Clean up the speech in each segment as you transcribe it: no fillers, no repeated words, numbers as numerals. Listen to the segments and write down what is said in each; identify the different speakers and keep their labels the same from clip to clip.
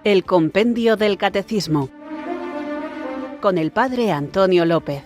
Speaker 1: El Compendio del Catecismo, con el Padre Antonio López.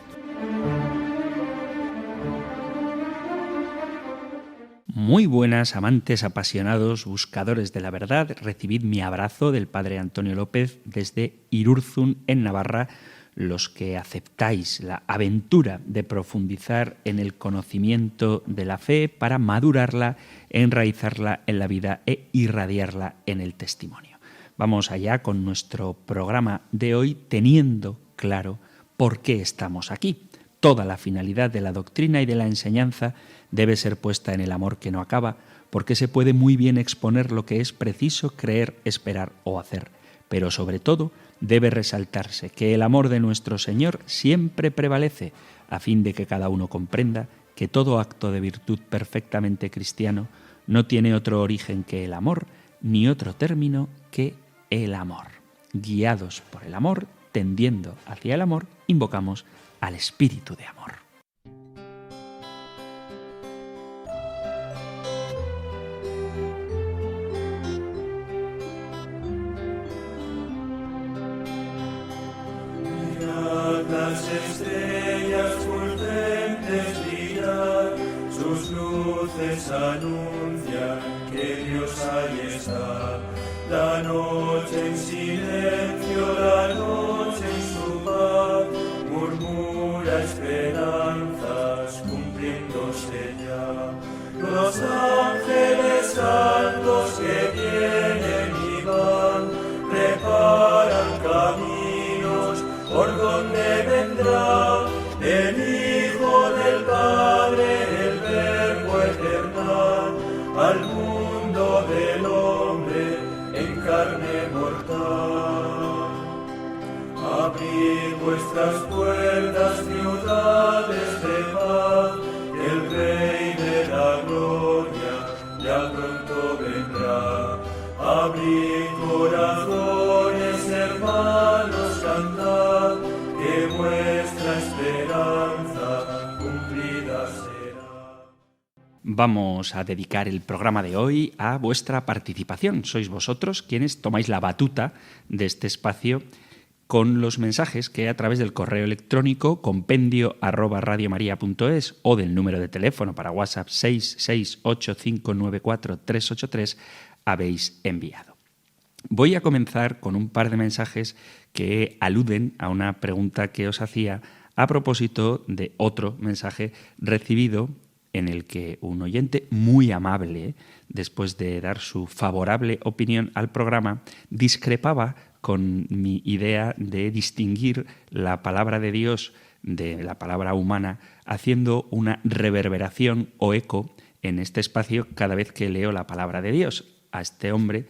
Speaker 2: Muy buenas, amantes apasionados, buscadores de la verdad. Recibid mi abrazo del Padre Antonio López desde Irurzun, en Navarra, los que aceptáis la aventura de profundizar en el conocimiento de la fe para madurarla, enraizarla en la vida e irradiarla en el testimonio. Vamos allá con nuestro programa de hoy, teniendo claro por qué estamos aquí. Toda la finalidad de la doctrina y de la enseñanza debe ser puesta en el amor que no acaba, porque se puede muy bien exponer lo que es preciso creer, esperar o hacer. Pero sobre todo debe resaltarse que el amor de nuestro Señor siempre prevalece, a fin de que cada uno comprenda que todo acto de virtud perfectamente cristiano no tiene otro origen que el amor, ni otro término que el amor. Guiados por el amor, tendiendo hacia el amor, invocamos al Espíritu de amor.
Speaker 3: Mirad las estrellas fulgentes brillar, sus luces anuncian que Dios ahí está. La noche en silencio, la noche en su paz, murmura esperanzas cumpliéndose ya. Los ángeles santos que vienen y van, preparan caminos por donde vendrá el Hijo del Padre, el Verbo eternal, al mundo del hombre en carne mortal. Abrid vuestras puertas, ciudades de paz, el Rey de la gloria ya pronto vendrá. Abrid corazones, hermanos, cantad, que vuestra esperanza cumplida será.
Speaker 2: Vamos a dedicar el programa de hoy a vuestra participación. Sois vosotros quienes tomáis la batuta de este espacio con los mensajes que a través del correo electrónico compendio@radiomaria.es o del número de teléfono para WhatsApp 668594383 habéis enviado. Voy a comenzar con un par de mensajes que aluden a una pregunta que os hacía a propósito de otro mensaje recibido en el que un oyente muy amable, después de dar su favorable opinión al programa, discrepaba con mi idea de distinguir la palabra de Dios de la palabra humana, haciendo una reverberación o eco en este espacio cada vez que leo la palabra de Dios. A este hombre,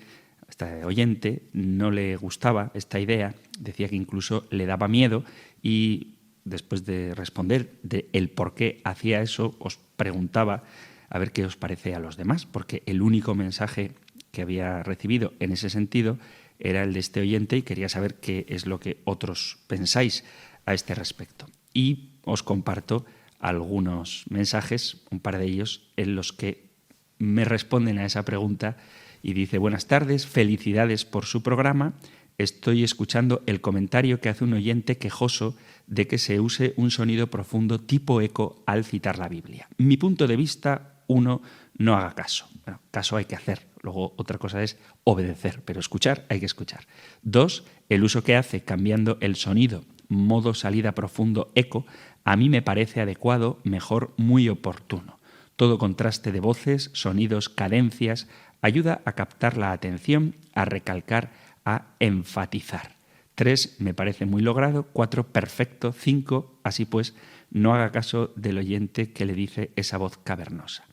Speaker 2: a este oyente, no le gustaba esta idea, decía que incluso le daba miedo, y después de responder de el por qué hacía eso, os preguntaba a ver qué os parece a los demás, porque el único mensaje que había recibido en ese sentido era el de este oyente y quería saber qué es lo que otros pensáis a este respecto. Y os comparto algunos mensajes, un par de ellos, en los que me responden a esa pregunta y dice: buenas tardes, felicidades por su programa. Estoy escuchando el comentario que hace un oyente quejoso de que se use un sonido profundo tipo eco al citar la Biblia. Mi punto de vista, 1, no haga caso. Bueno, caso hay que hacer. Luego otra cosa es obedecer, pero escuchar hay que escuchar. 2, el uso que hace cambiando el sonido, modo salida profundo eco, a mí me parece adecuado, mejor, muy oportuno. Todo contraste de voces, sonidos, cadencias, ayuda a captar la atención, a recalcar, a enfatizar. 3, me parece muy logrado. 4, perfecto. 5, así pues, no haga caso del oyente que le dice esa voz cavernosa.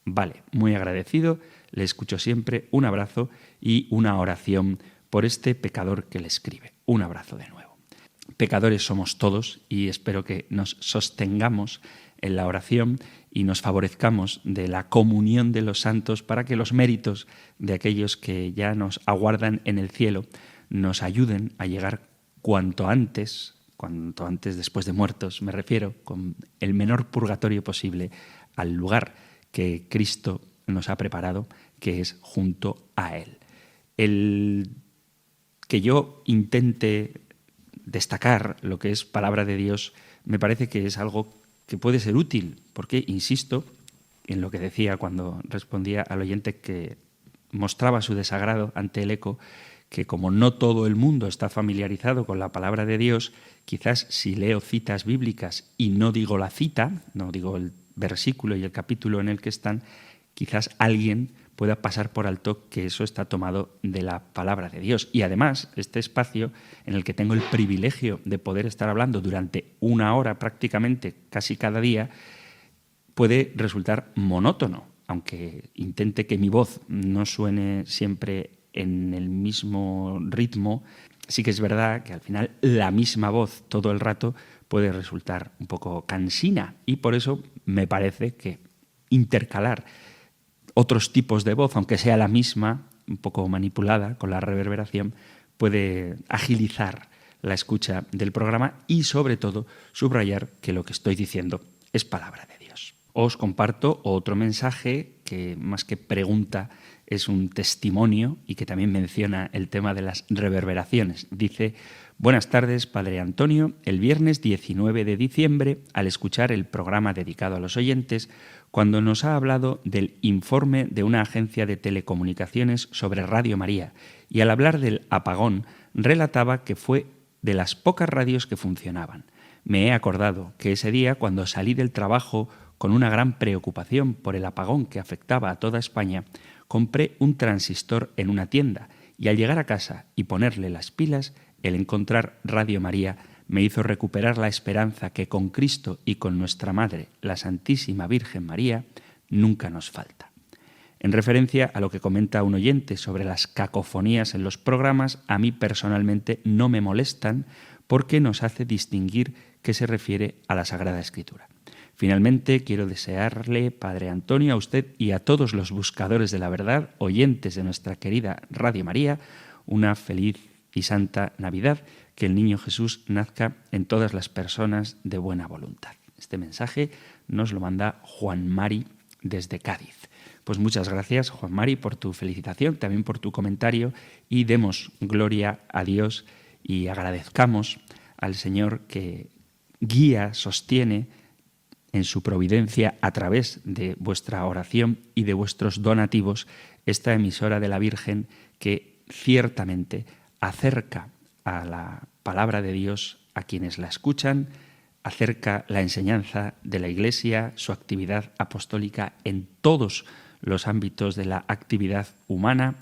Speaker 2: Vale, muy agradecido, le escucho siempre, un abrazo y una oración por este pecador que le escribe. Un abrazo de nuevo. Pecadores somos todos y espero que nos sostengamos en la oración y nos favorezcamos de la comunión de los santos para que los méritos de aquellos que ya nos aguardan en el cielo nos ayuden a llegar cuanto antes después de muertos, me refiero, con el menor purgatorio posible, al lugar que Cristo nos ha preparado, que es junto a Él. El que yo intente destacar lo que es palabra de Dios me parece que es algo que puede ser útil, porque, insisto, en lo que decía cuando respondía al oyente que mostraba su desagrado ante el eco, que como no todo el mundo está familiarizado con la palabra de Dios, quizás si leo citas bíblicas y no digo la cita, no digo el versículo y el capítulo en el que están, quizás alguien pueda pasar por alto que eso está tomado de la palabra de Dios. Y además, este espacio en el que tengo el privilegio de poder estar hablando durante 1 hora prácticamente casi cada día, puede resultar monótono, aunque intente que mi voz no suene siempre en el mismo ritmo. Sí que es verdad que al final la misma voz todo el rato puede resultar un poco cansina, y por eso me parece que intercalar otros tipos de voz, aunque sea la misma, un poco manipulada con la reverberación, puede agilizar la escucha del programa y, sobre todo, subrayar que lo que estoy diciendo es palabra de Dios. Os comparto otro mensaje que, más que pregunta, es un testimonio y que también menciona el tema de las reverberaciones. Dice: buenas tardes, Padre Antonio. El viernes 19 de diciembre, al escuchar el programa dedicado a los oyentes, cuando nos ha hablado del informe de una agencia de telecomunicaciones sobre Radio María, y al hablar del apagón, relataba que fue de las pocas radios que funcionaban. Me he acordado que ese día, cuando salí del trabajo con una gran preocupación por el apagón que afectaba a toda España, compré un transistor en una tienda, y al llegar a casa y ponerle las pilas, el encontrar Radio María me hizo recuperar la esperanza que con Cristo y con nuestra Madre, la Santísima Virgen María, nunca nos falta. En referencia a lo que comenta un oyente sobre las cacofonías en los programas, a mí personalmente no me molestan porque nos hace distinguir qué se refiere a la Sagrada Escritura. Finalmente, quiero desearle, Padre Antonio, a usted y a todos los buscadores de la verdad, oyentes de nuestra querida Radio María, una feliz y santa Navidad, que el niño Jesús nazca en todas las personas de buena voluntad. Este mensaje nos lo manda Juan Mari desde Cádiz. Pues muchas gracias, Juan Mari, por tu felicitación, también por tu comentario, y demos gloria a Dios y agradezcamos al Señor que guía, sostiene en su providencia a través de vuestra oración y de vuestros donativos esta emisora de la Virgen que ciertamente acerca a la palabra de Dios a quienes la escuchan, acerca la enseñanza de la Iglesia, su actividad apostólica en todos los ámbitos de la actividad humana,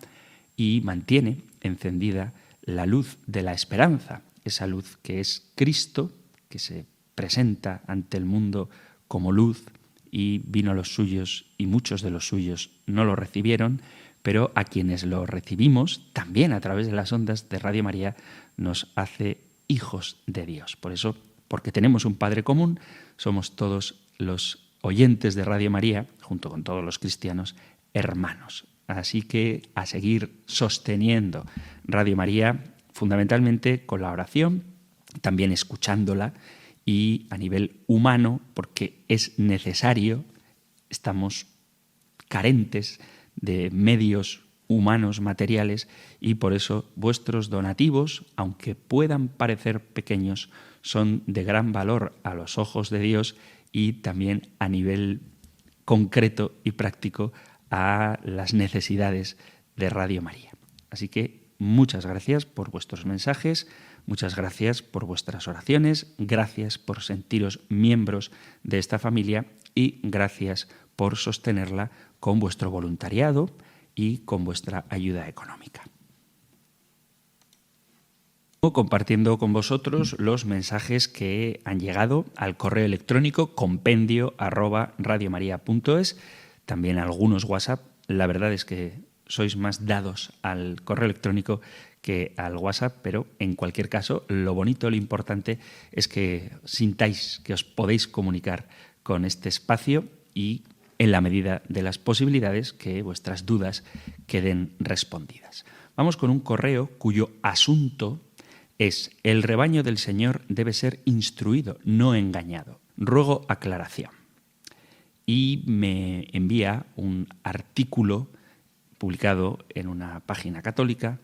Speaker 2: y mantiene encendida la luz de la esperanza, esa luz que es Cristo, que se presenta ante el mundo como luz, y vino a los suyos y muchos de los suyos no lo recibieron, pero a quienes lo recibimos, también a través de las ondas de Radio María, nos hace hijos de Dios. Por eso, porque tenemos un Padre común, somos todos los oyentes de Radio María, junto con todos los cristianos, hermanos. Así que a seguir sosteniendo Radio María, fundamentalmente con la oración, también escuchándola, y a nivel humano, porque es necesario, estamos carentes de medios humanos, materiales, y por eso vuestros donativos, aunque puedan parecer pequeños, son de gran valor a los ojos de Dios y también a nivel concreto y práctico a las necesidades de Radio María. Así que muchas gracias por vuestros mensajes, muchas gracias por vuestras oraciones, gracias por sentiros miembros de esta familia y gracias por sostenerla con vuestro voluntariado y con vuestra ayuda económica. Compartiendo con vosotros los mensajes que han llegado al correo electrónico compendio@radiomaria.es, también algunos WhatsApp. La verdad es que sois más dados al correo electrónico que al WhatsApp, pero en cualquier caso, lo bonito, lo importante es que sintáis que os podéis comunicar con este espacio y, en la medida de las posibilidades, que vuestras dudas queden respondidas. Vamos con un correo cuyo asunto es: el rebaño del Señor debe ser instruido, no engañado. Ruego aclaración. Y me envía un artículo publicado en una página católica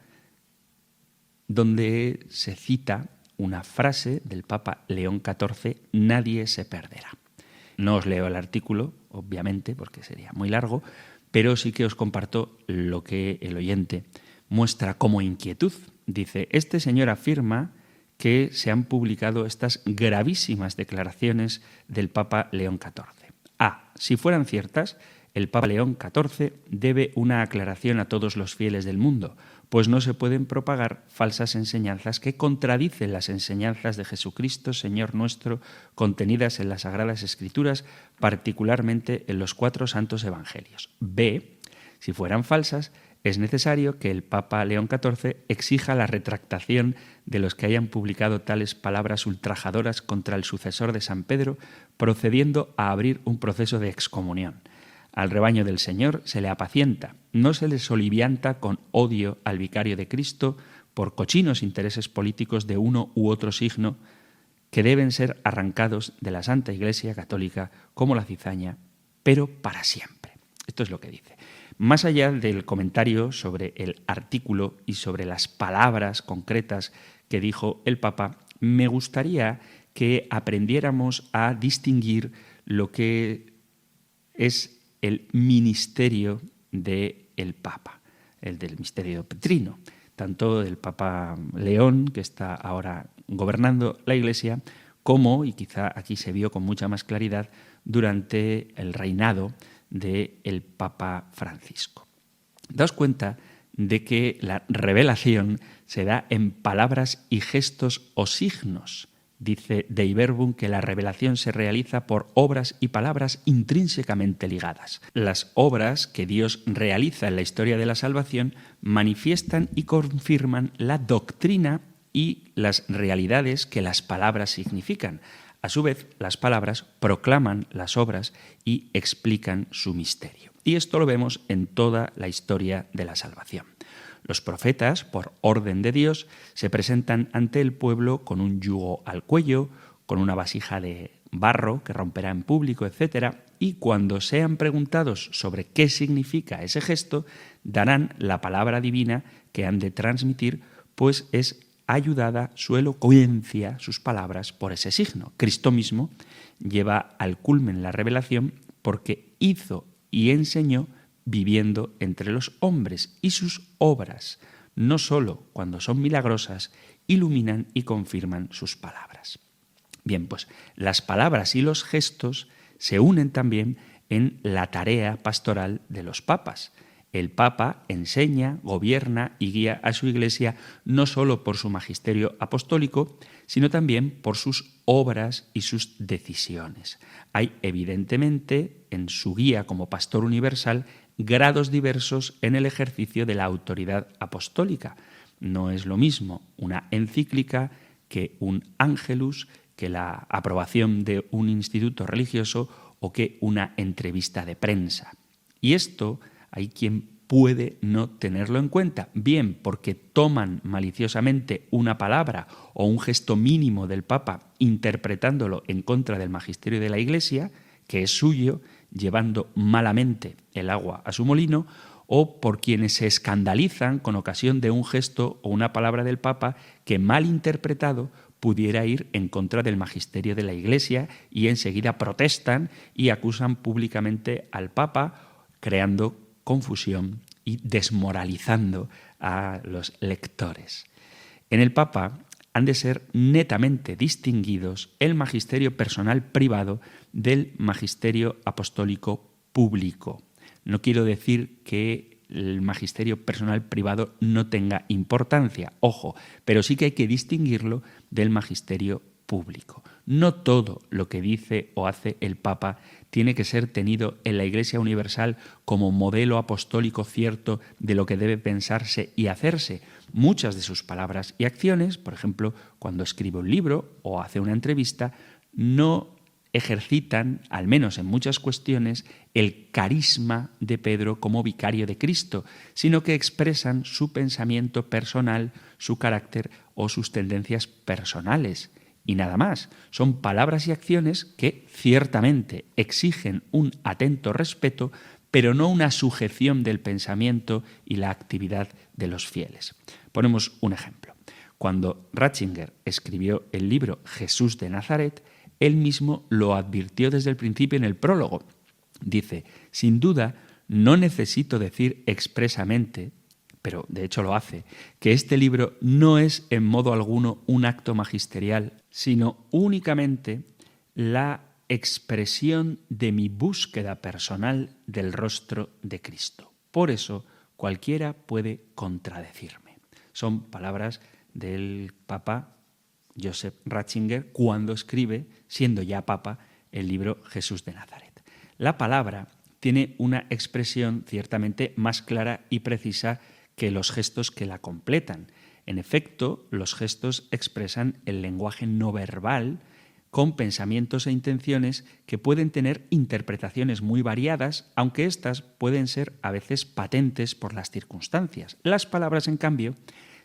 Speaker 2: donde se cita una frase del Papa León XIV: nadie se perderá. No os leo el artículo, obviamente, porque sería muy largo, pero sí que os comparto lo que el oyente muestra como inquietud. Dice: este señor afirma que se han publicado estas gravísimas declaraciones del Papa León XIV. Si fueran ciertas, el Papa León XIV debe una aclaración a todos los fieles del mundo, pues no se pueden propagar falsas enseñanzas que contradicen las enseñanzas de Jesucristo, Señor nuestro, contenidas en las Sagradas Escrituras, particularmente en los 4 santos evangelios. Si fueran falsas, es necesario que el Papa León XIV exija la retractación de los que hayan publicado tales palabras ultrajadoras contra el sucesor de San Pedro, procediendo a abrir un proceso de excomunión. Al rebaño del Señor se le apacienta, no se le solivianta con odio al vicario de Cristo por cochinos intereses políticos de uno u otro signo que deben ser arrancados de la Santa Iglesia Católica como la cizaña, pero para siempre. Esto es lo que dice. Más allá del comentario sobre el artículo y sobre las palabras concretas que dijo el Papa, me gustaría que aprendiéramos a distinguir lo que es el ministerio del Papa, el del misterio petrino, tanto del Papa León, que está ahora gobernando la Iglesia, como, y quizá aquí se vio con mucha más claridad, durante el reinado del Papa Francisco. Daos cuenta de que la revelación se da en palabras y gestos o signos. Dice Dei Verbum que la revelación se realiza por obras y palabras intrínsecamente ligadas. Las obras que Dios realiza en la historia de la salvación manifiestan y confirman la doctrina y las realidades que las palabras significan. A su vez, las palabras proclaman las obras y explican su misterio. Y esto lo vemos en toda la historia de la salvación. Los profetas, por orden de Dios, se presentan ante el pueblo con un yugo al cuello, con una vasija de barro que romperá en público, etc. Y cuando sean preguntados sobre qué significa ese gesto, darán la palabra divina que han de transmitir, pues es ayudada su elocuencia, sus palabras, por ese signo. Cristo mismo lleva al culmen la revelación porque hizo y enseñó viviendo entre los hombres, y sus obras, no sólo cuando son milagrosas, iluminan y confirman sus palabras. Bien, pues las palabras y los gestos se unen también en la tarea pastoral de los papas. El Papa enseña, gobierna y guía a su Iglesia no sólo por su magisterio apostólico, sino también por sus obras y sus decisiones. Hay evidentemente en su guía como pastor universal grados diversos en el ejercicio de la autoridad apostólica. No es lo mismo una encíclica que un ángelus, que la aprobación de un instituto religioso o que una entrevista de prensa. Y esto hay quien puede no tenerlo en cuenta, bien porque toman maliciosamente una palabra o un gesto mínimo del Papa interpretándolo en contra del magisterio de la Iglesia, que es suyo, llevando malamente el agua a su molino, o por quienes se escandalizan con ocasión de un gesto o una palabra del Papa que, mal interpretado, pudiera ir en contra del magisterio de la Iglesia, y enseguida protestan y acusan públicamente al Papa, creando confusión y desmoralizando a los lectores. En el Papa han de ser netamente distinguidos el magisterio personal privado del magisterio apostólico público. No quiero decir que el magisterio personal privado no tenga importancia, ojo, pero sí que hay que distinguirlo del magisterio público. No todo lo que dice o hace el Papa tiene que ser tenido en la Iglesia Universal como modelo apostólico cierto de lo que debe pensarse y hacerse. Muchas de sus palabras y acciones, por ejemplo, cuando escribe un libro o hace una entrevista, no ejercitan, al menos en muchas cuestiones, el carisma de Pedro como vicario de Cristo, sino que expresan su pensamiento personal, su carácter o sus tendencias personales. Y nada más, son palabras y acciones que ciertamente exigen un atento respeto, pero no una sujeción del pensamiento y la actividad de los fieles. Ponemos un ejemplo. Cuando Ratzinger escribió el libro Jesús de Nazaret, él mismo lo advirtió desde el principio en el prólogo. Dice: sin duda, no necesito decir expresamente, pero de hecho lo hace, que este libro no es en modo alguno un acto magisterial, sino únicamente la expresión de mi búsqueda personal del rostro de Cristo. Por eso, cualquiera puede contradecirme. Son palabras del Papa Joseph Ratzinger cuando escribe, siendo ya Papa, el libro Jesús de Nazaret. La palabra tiene una expresión ciertamente más clara y precisa que los gestos que la completan. En efecto, los gestos expresan el lenguaje no verbal con pensamientos e intenciones que pueden tener interpretaciones muy variadas, aunque éstas pueden ser a veces patentes por las circunstancias. Las palabras, en cambio,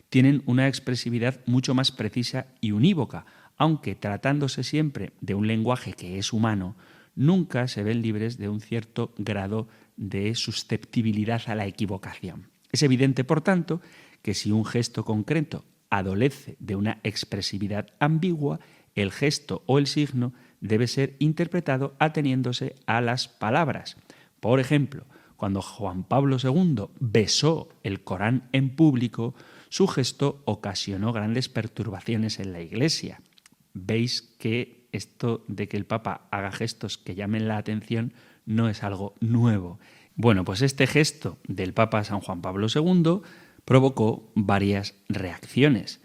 Speaker 2: tienen una expresividad mucho más precisa y unívoca, aunque tratándose siempre de un lenguaje que es humano, nunca se ven libres de un cierto grado de susceptibilidad a la equivocación. Es evidente, por tanto, que si un gesto concreto adolece de una expresividad ambigua, el gesto o el signo debe ser interpretado ateniéndose a las palabras. Por ejemplo, cuando Juan Pablo II besó el Corán en público, su gesto ocasionó grandes perturbaciones en la Iglesia. Veis que esto de que el Papa haga gestos que llamen la atención no es algo nuevo. Bueno, pues este gesto del Papa San Juan Pablo II provocó varias reacciones.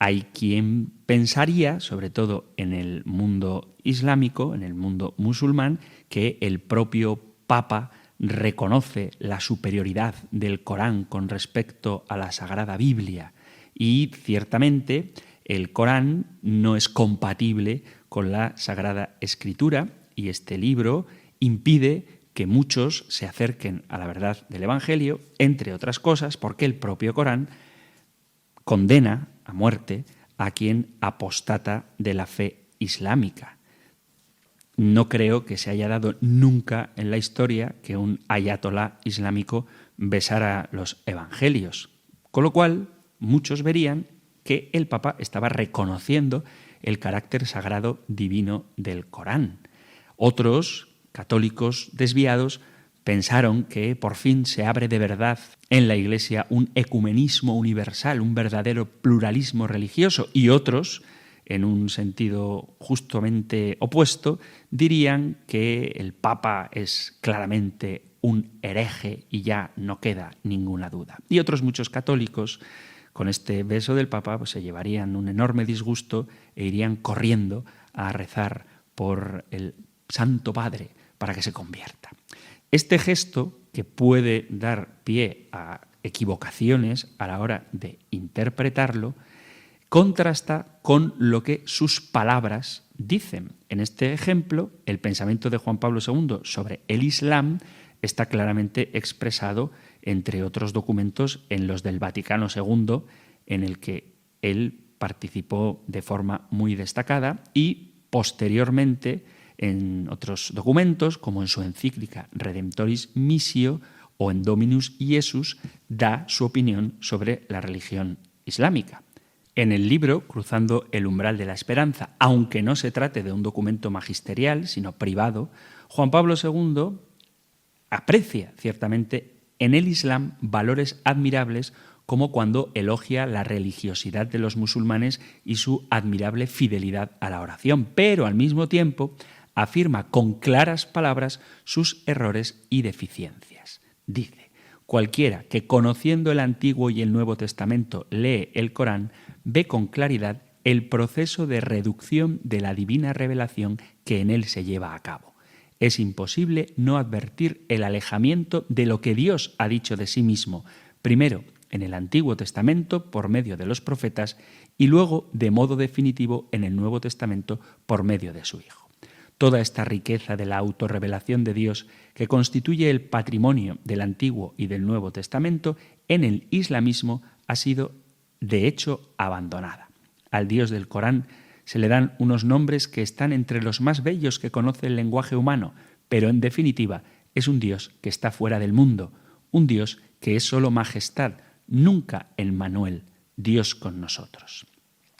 Speaker 2: Hay quien pensaría, sobre todo en el mundo islámico, en el mundo musulmán, que el propio Papa reconoce la superioridad del Corán con respecto a la Sagrada Biblia y ciertamente el Corán no es compatible con la Sagrada Escritura y este libro impide que muchos se acerquen a la verdad del Evangelio, entre otras cosas porque el propio Corán condena a muerte a quien apostata de la fe islámica. No creo que se haya dado nunca en la historia que un ayatolá islámico besara los evangelios, con lo cual muchos verían que el Papa estaba reconociendo el carácter sagrado divino del Corán. Otros, católicos desviados, pensaron que por fin se abre de verdad en la Iglesia un ecumenismo universal, un verdadero pluralismo religioso, y otros, en un sentido justamente opuesto, dirían que el Papa es claramente un hereje y ya no queda ninguna duda. Y otros muchos católicos, con este beso del Papa, pues se llevarían un enorme disgusto e irían corriendo a rezar por el Santo Padre para que se convierta. Este gesto, que puede dar pie a equivocaciones a la hora de interpretarlo, contrasta con lo que sus palabras dicen. En este ejemplo, el pensamiento de Juan Pablo II sobre el Islam está claramente expresado, entre otros documentos, en los del Vaticano II, en el que él participó de forma muy destacada, y posteriormente en otros documentos, como en su encíclica Redemptoris Missio o en Dominus Iesus, da su opinión sobre la religión islámica. En el libro Cruzando el umbral de la esperanza, aunque no se trate de un documento magisterial, sino privado, Juan Pablo II aprecia ciertamente en el Islam valores admirables, como cuando elogia la religiosidad de los musulmanes y su admirable fidelidad a la oración, pero al mismo tiempo afirma con claras palabras sus errores y deficiencias. Dice: cualquiera que conociendo el Antiguo y el Nuevo Testamento lee el Corán, ve con claridad el proceso de reducción de la divina revelación que en él se lleva a cabo. Es imposible no advertir el alejamiento de lo que Dios ha dicho de sí mismo, primero en el Antiguo Testamento por medio de los profetas y luego de modo definitivo en el Nuevo Testamento por medio de su Hijo. Toda esta riqueza de la autorrevelación de Dios, que constituye el patrimonio del Antiguo y del Nuevo Testamento, en el islamismo ha sido, de hecho, abandonada. Al Dios del Corán se le dan unos nombres que están entre los más bellos que conoce el lenguaje humano, pero en definitiva es un Dios que está fuera del mundo, un Dios que es solo majestad, nunca Emmanuel, Dios con nosotros.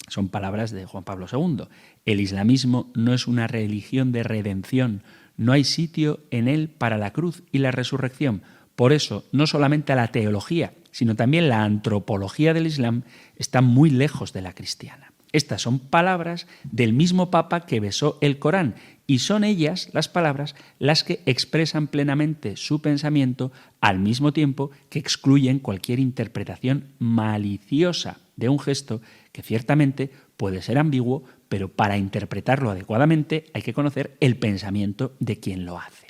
Speaker 2: Son palabras de Juan Pablo II. El islamismo no es una religión de redención, no hay sitio en él para la cruz y la resurrección. Por eso, no solamente la teología, sino también la antropología del Islam está muy lejos de la cristiana. Estas son palabras del mismo Papa que besó el Corán, y son ellas, las palabras, las que expresan plenamente su pensamiento al mismo tiempo que excluyen cualquier interpretación maliciosa de un gesto que ciertamente puede ser ambiguo, pero para interpretarlo adecuadamente hay que conocer el pensamiento de quien lo hace.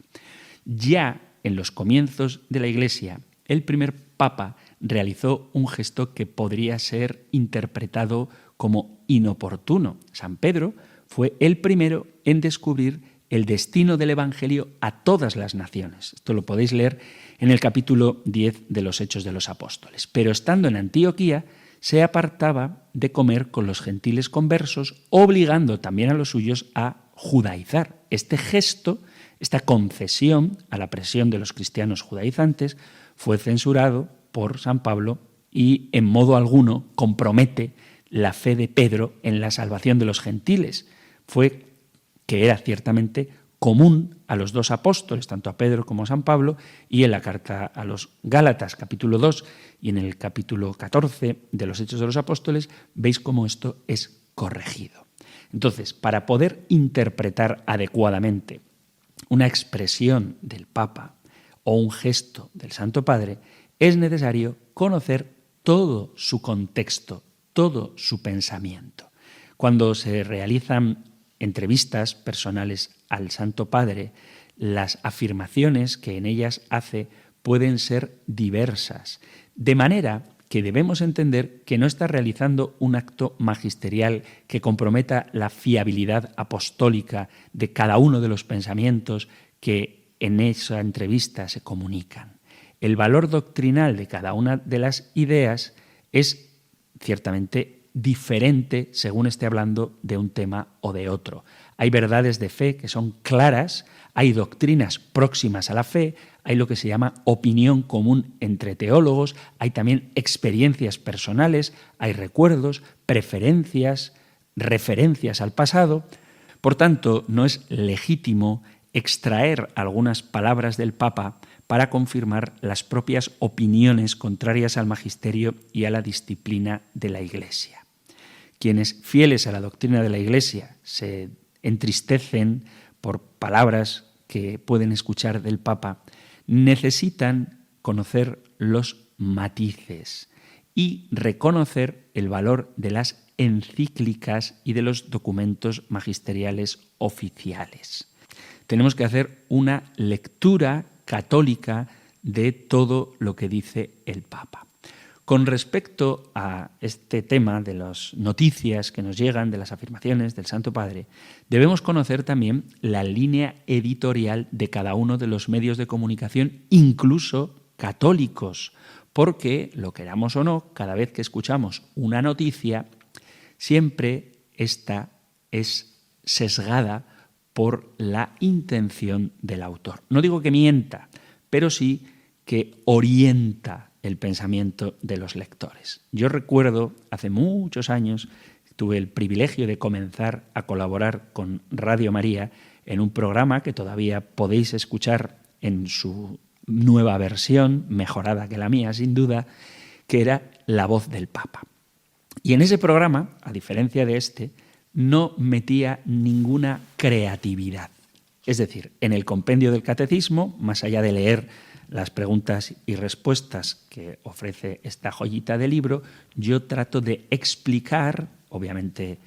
Speaker 2: Ya en los comienzos de la Iglesia, el primer Papa realizó un gesto que podría ser interpretado como inoportuno. San Pedro fue el primero en descubrir el destino del Evangelio a todas las naciones. Esto lo podéis leer en el capítulo 10 de los Hechos de los Apóstoles. Pero estando en Antioquía, se apartaba de comer con los gentiles conversos, obligando también a los suyos a judaizar. Este gesto, esta concesión a la presión de los cristianos judaizantes, fue censurado por San Pablo y en modo alguno compromete la fe de Pedro en la salvación de los gentiles. Fue que era ciertamente común a los dos apóstoles, tanto a Pedro como a San Pablo, y en la carta a los Gálatas, capítulo 2, y en el capítulo 14 de los Hechos de los Apóstoles, veis cómo esto es corregido. Entonces, para poder interpretar adecuadamente una expresión del Papa o un gesto del Santo Padre, es necesario conocer todo su contexto, todo su pensamiento. Cuando se realizan entrevistas personales al Santo Padre, las afirmaciones que en ellas hace pueden ser diversas, de manera que debemos entender que no está realizando un acto magisterial que comprometa la fiabilidad apostólica de cada uno de los pensamientos que en esa entrevista se comunican. El valor doctrinal de cada una de las ideas es ciertamente diferente según esté hablando de un tema o de otro. Hay verdades de fe que son claras, hay doctrinas próximas a la fe, hay lo que se llama opinión común entre teólogos, hay también experiencias personales, hay recuerdos, preferencias, referencias al pasado. Por tanto, no es legítimo extraer algunas palabras del Papa para confirmar las propias opiniones contrarias al magisterio y a la disciplina de la Iglesia. Quienes, fieles a la doctrina de la Iglesia, se entristecen por palabras que pueden escuchar del Papa, necesitan conocer los matices y reconocer el valor de las encíclicas y de los documentos magisteriales oficiales. Tenemos que hacer una lectura católica de todo lo que dice el Papa. Con respecto a este tema de las noticias que nos llegan, de las afirmaciones del Santo Padre, debemos conocer también la línea editorial de cada uno de los medios de comunicación, incluso católicos, porque, lo queramos o no, cada vez que escuchamos una noticia, siempre esta es sesgada por la intención del autor. No digo que mienta, pero sí que orienta el pensamiento de los lectores. Yo recuerdo, hace muchos años, tuve el privilegio de comenzar a colaborar con Radio María en un programa que todavía podéis escuchar en su nueva versión, mejorada que la mía, sin duda, que era La Voz del Papa. Y en ese programa, a diferencia de este, no metía ninguna creatividad. Es decir, en el compendio del catecismo, más allá de leer las preguntas y respuestas que ofrece esta joyita de libro, yo trato de explicar, obviamente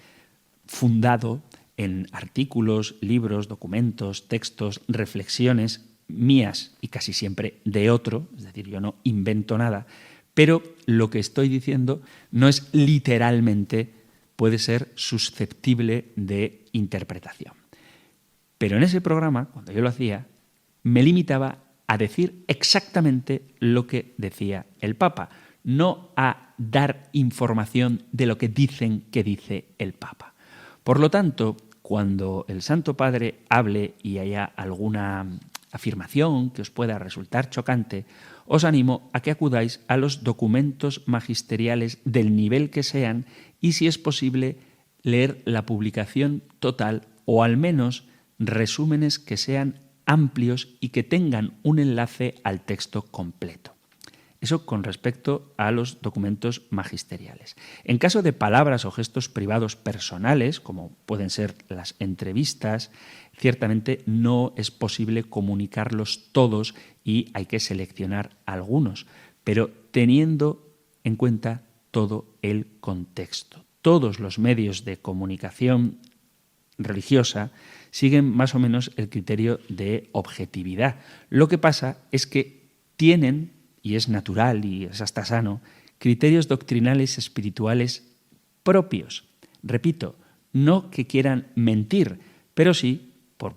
Speaker 2: fundado en artículos, libros, documentos, textos, reflexiones mías y casi siempre de otro, es decir, yo no invento nada, pero lo que estoy diciendo no es literalmente, puede ser susceptible de interpretación. Pero en ese programa, cuando yo lo hacía, me limitaba a decir exactamente lo que decía el Papa, no a dar información de lo que dicen que dice el Papa. Por lo tanto, cuando el Santo Padre hable y haya afirmación que os pueda resultar chocante, os animo a que acudáis a los documentos magisteriales del nivel que sean y, si es posible, leer la publicación total o al menos resúmenes que sean amplios y que tengan un enlace al texto completo. Eso con respecto a los documentos magisteriales. En caso de palabras o gestos privados personales, como pueden ser las entrevistas, ciertamente no es posible comunicarlos todos y hay que seleccionar algunos, pero teniendo en cuenta todo el contexto. Todos los medios de comunicación religiosa siguen más o menos el criterio de objetividad. Lo que pasa es que tienen, y es natural y es hasta sano, criterios doctrinales espirituales propios. Repito, no que quieran mentir, pero sí, por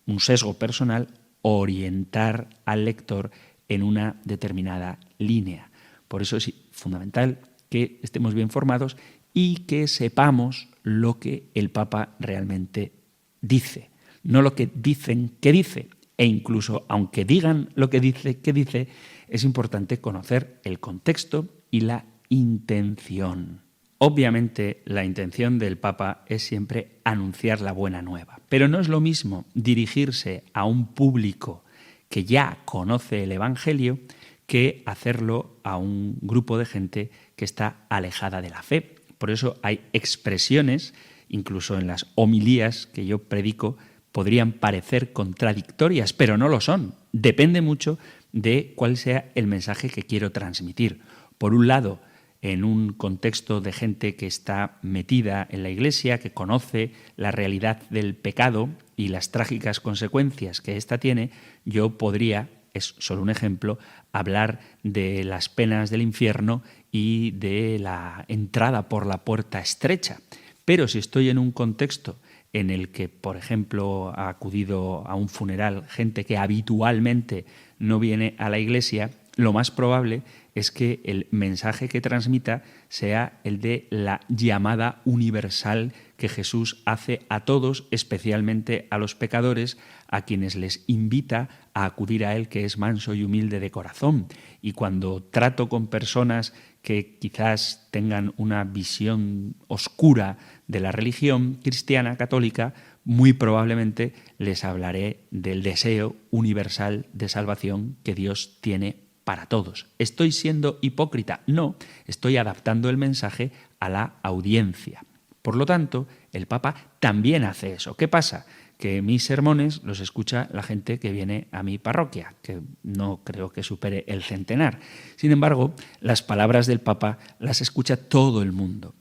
Speaker 2: un sesgo personal, orientar al lector en una determinada línea. Por eso es fundamental que estemos bien formados y que sepamos lo que el Papa realmente dice, no lo que dicen que dice. E incluso aunque digan lo que dice que dice, es importante conocer el contexto y la intención. Obviamente, la intención del Papa es siempre anunciar la buena nueva, pero no es lo mismo dirigirse a un público que ya conoce el Evangelio que hacerlo a un grupo de gente que está alejada de la fe. Por eso hay expresiones, incluso en las homilías que yo predico, podrían parecer contradictorias, pero no lo son. Depende mucho de cuál sea el mensaje que quiero transmitir. Por un lado, en un contexto de gente que está metida en la Iglesia, que conoce la realidad del pecado y las trágicas consecuencias que ésta tiene, yo podría, es solo un ejemplo, hablar de las penas del infierno y de la entrada por la puerta estrecha. Pero si estoy en un contexto en el que, por ejemplo, ha acudido a un funeral gente que habitualmente no viene a la Iglesia, lo más probable es que el mensaje que transmita sea el de la llamada universal que Jesús hace a todos, especialmente a los pecadores, a quienes les invita a acudir a Él, que es manso y humilde de corazón. Y cuando trato con personas que quizás tengan una visión oscura de la religión cristiana católica, muy probablemente les hablaré del deseo universal de salvación que Dios tiene para todos. ¿Estoy siendo hipócrita? No, estoy adaptando el mensaje a la audiencia. Por lo tanto, el Papa también hace eso. ¿Qué pasa? Que mis sermones los escucha la gente que viene a mi parroquia, que no creo que supere el centenar. Sin embargo, las palabras del Papa las escucha todo el mundo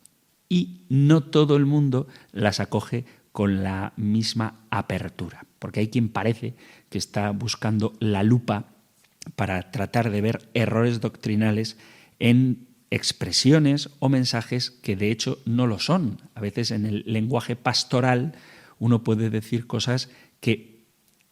Speaker 2: y no todo el mundo las acoge con la misma apertura, porque hay quien parece que está buscando la lupa para tratar de ver errores doctrinales en expresiones o mensajes que de hecho no lo son. A veces en el lenguaje pastoral uno puede decir cosas que,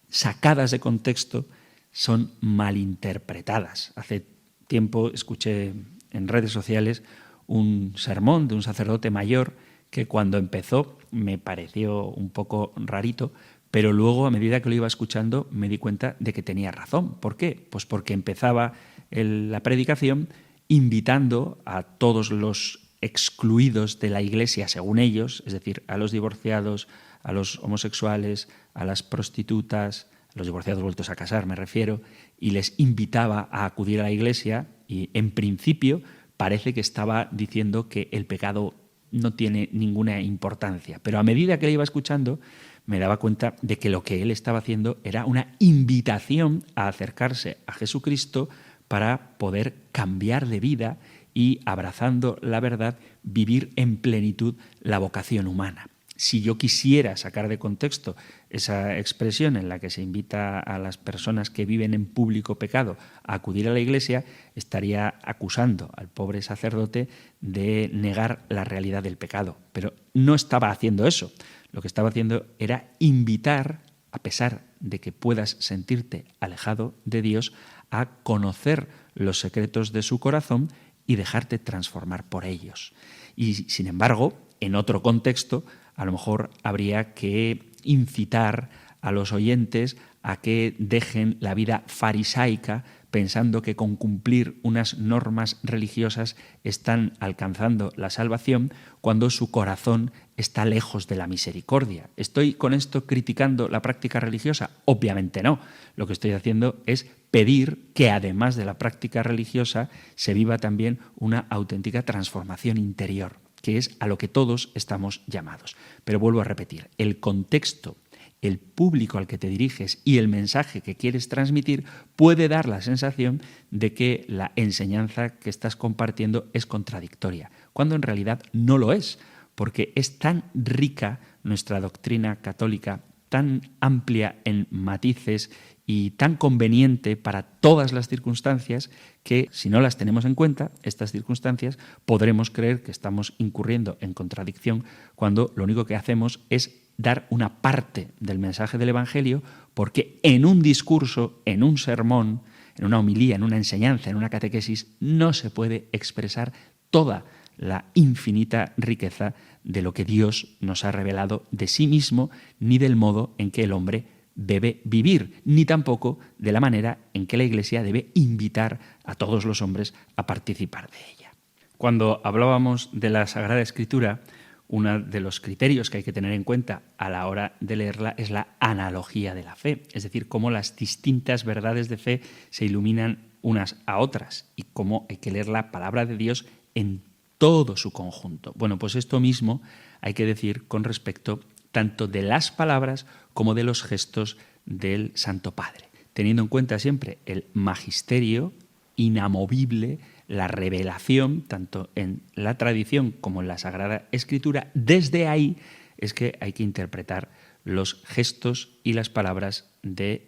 Speaker 2: sacadas de contexto, son malinterpretadas. Hace tiempo escuché en redes sociales un sermón de un sacerdote mayor que cuando empezó me pareció un poco rarito, pero luego, a medida que lo iba escuchando, me di cuenta de que tenía razón. ¿Por qué? Pues porque empezaba la predicación invitando a todos los excluidos de la Iglesia, según ellos, es decir, a los divorciados, a los homosexuales, a las prostitutas, a los divorciados vueltos a casar, me refiero, y les invitaba a acudir a la Iglesia y, en principio, parece que estaba diciendo que el pecado no tiene ninguna importancia. Pero a medida que le iba escuchando, me daba cuenta de que lo que él estaba haciendo era una invitación a acercarse a Jesucristo para poder cambiar de vida y, abrazando la verdad, vivir en plenitud la vocación humana. Si yo quisiera sacar de contexto esa expresión en la que se invita a las personas que viven en público pecado a acudir a la Iglesia, estaría acusando al pobre sacerdote de negar la realidad del pecado. Pero no estaba haciendo eso. Lo que estaba haciendo era invitar, a pesar de que puedas sentirte alejado de Dios, a conocer los secretos de su corazón y dejarte transformar por ellos. Y, sin embargo, en otro contexto, a lo mejor habría que incitar a los oyentes a que dejen la vida farisaica pensando que con cumplir unas normas religiosas están alcanzando la salvación cuando su corazón está lejos de la misericordia. ¿Estoy con esto criticando la práctica religiosa? Obviamente no. Lo que estoy haciendo es pedir que además de la práctica religiosa se viva también una auténtica transformación interior, que es a lo que todos estamos llamados. Pero vuelvo a repetir, el contexto, el público al que te diriges y el mensaje que quieres transmitir puede dar la sensación de que la enseñanza que estás compartiendo es contradictoria, cuando en realidad no lo es, porque es tan rica nuestra doctrina católica, tan amplia en matices y tan conveniente para todas las circunstancias que, si no las tenemos en cuenta, estas circunstancias, podremos creer que estamos incurriendo en contradicción cuando lo único que hacemos es dar una parte del mensaje del Evangelio, porque en un discurso, en un sermón, en una homilía, en una enseñanza, en una catequesis, no se puede expresar toda la infinita riqueza de lo que Dios nos ha revelado de sí mismo, ni del modo en que el hombre debe vivir, ni tampoco de la manera en que la Iglesia debe invitar a todos los hombres a participar de ella. Cuando hablábamos de la Sagrada Escritura, uno de los criterios que hay que tener en cuenta a la hora de leerla es la analogía de la fe, es decir, cómo las distintas verdades de fe se iluminan unas a otras y cómo hay que leer la palabra de Dios en todo su conjunto. Bueno, pues esto mismo hay que decir con respecto tanto de las palabras como de los gestos del Santo Padre, teniendo en cuenta siempre el magisterio inamovible, la revelación, tanto en la tradición como en la Sagrada Escritura. Desde ahí es que hay que interpretar los gestos y las palabras del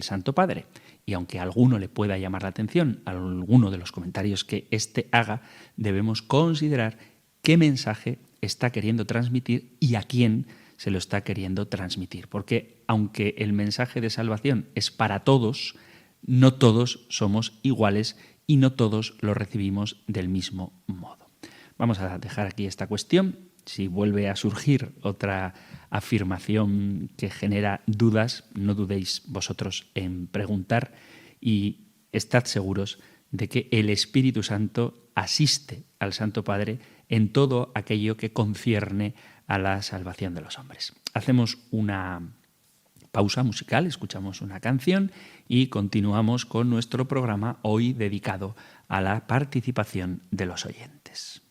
Speaker 2: Santo Padre. Y aunque a alguno le pueda llamar la atención, a alguno de los comentarios que éste haga, debemos considerar qué mensaje está queriendo transmitir y a quién se lo está queriendo transmitir. Porque aunque el mensaje de salvación es para todos, no todos somos iguales y no todos lo recibimos del mismo modo. Vamos a dejar aquí esta cuestión. Si vuelve a surgir otra afirmación que genera dudas, no dudéis vosotros en preguntar y estad seguros de que el Espíritu Santo asiste al Santo Padre en todo aquello que concierne a la salvación de los hombres. Hacemos una pausa musical, escuchamos una canción y continuamos con nuestro programa hoy dedicado a la participación de los oyentes.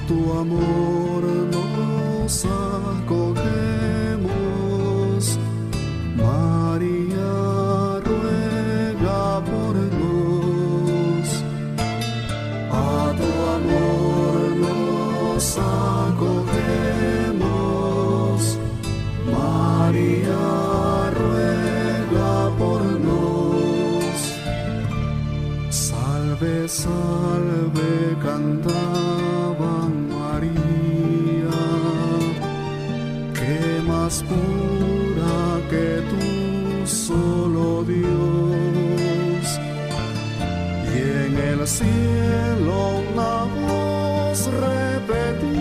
Speaker 4: Tu amor nos acogemos, María ruega por nos. A tu amor nos acogemos, María ruega por nos. Salve, salve, cantaban María, que más pura que tú, solo Dios. Y en el cielo una voz repetía,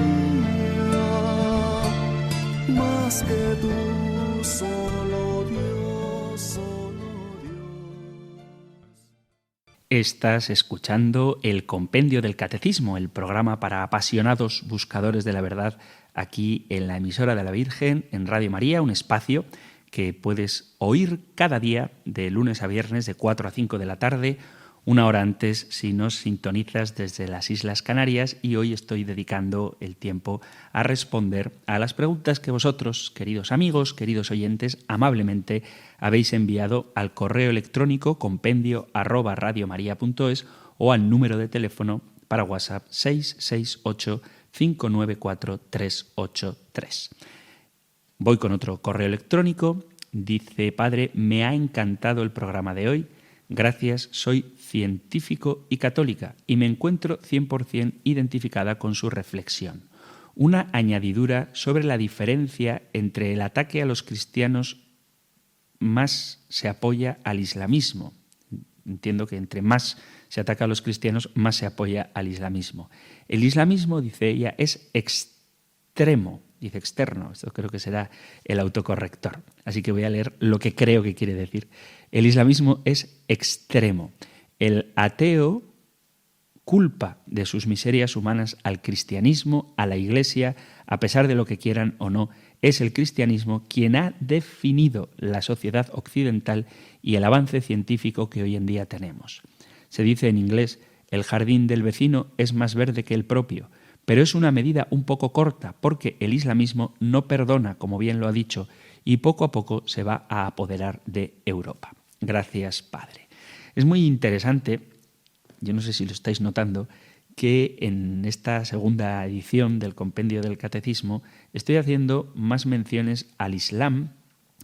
Speaker 4: más que tú, solo Dios, solo Dios.
Speaker 2: Estás escuchando el Compendio del Catecismo, el programa para apasionados buscadores de la verdad, aquí en la emisora de la Virgen, en Radio María, un espacio que puedes oír cada día de lunes a viernes de 4 a 5 de la tarde, una hora antes si nos sintonizas desde las Islas Canarias, y hoy estoy dedicando el tiempo a responder a las preguntas que vosotros, queridos amigos, queridos oyentes, amablemente habéis enviado al correo electrónico compendio@radiomaria.es o al número de teléfono para WhatsApp 668-594-383. Voy con otro correo electrónico. Dice: Padre, me ha encantado el programa de hoy. Gracias, soy científico y católica y me encuentro 100% identificada con su reflexión. Una añadidura sobre la diferencia entre el ataque a los cristianos más se apoya al islamismo. Entiendo que entre más se ataca a los cristianos, más se apoya al islamismo. El islamismo, dice ella, es extremo, dice externo, esto creo que será el autocorrector, así que voy a leer lo que creo que quiere decir. El islamismo es extremo. El ateo culpa de sus miserias humanas al cristianismo, a la Iglesia, a pesar de lo que quieran o no. Es el cristianismo quien ha definido la sociedad occidental y el avance científico que hoy en día tenemos. Se dice en inglés, el jardín del vecino es más verde que el propio, pero es una medida un poco corta porque el islamismo no perdona, como bien lo ha dicho, y poco a poco se va a apoderar de Europa. Gracias, Padre. Es muy interesante, yo no sé si lo estáis notando, que en esta segunda edición del Compendio del Catecismo estoy haciendo más menciones al Islam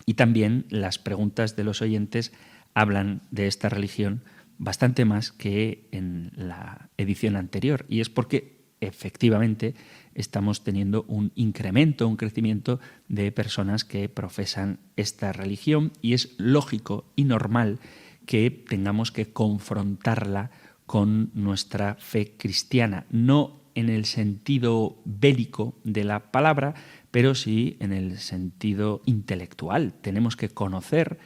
Speaker 2: y también las preguntas de los oyentes hablan de esta religión bastante más que en la edición anterior. Y es porque efectivamente estamos teniendo un incremento, un crecimiento de personas que profesan esta religión y es lógico y normal que tengamos que confrontarla con nuestra fe cristiana, no en el sentido bélico de la palabra, pero sí en el sentido intelectual. Tenemos que conocer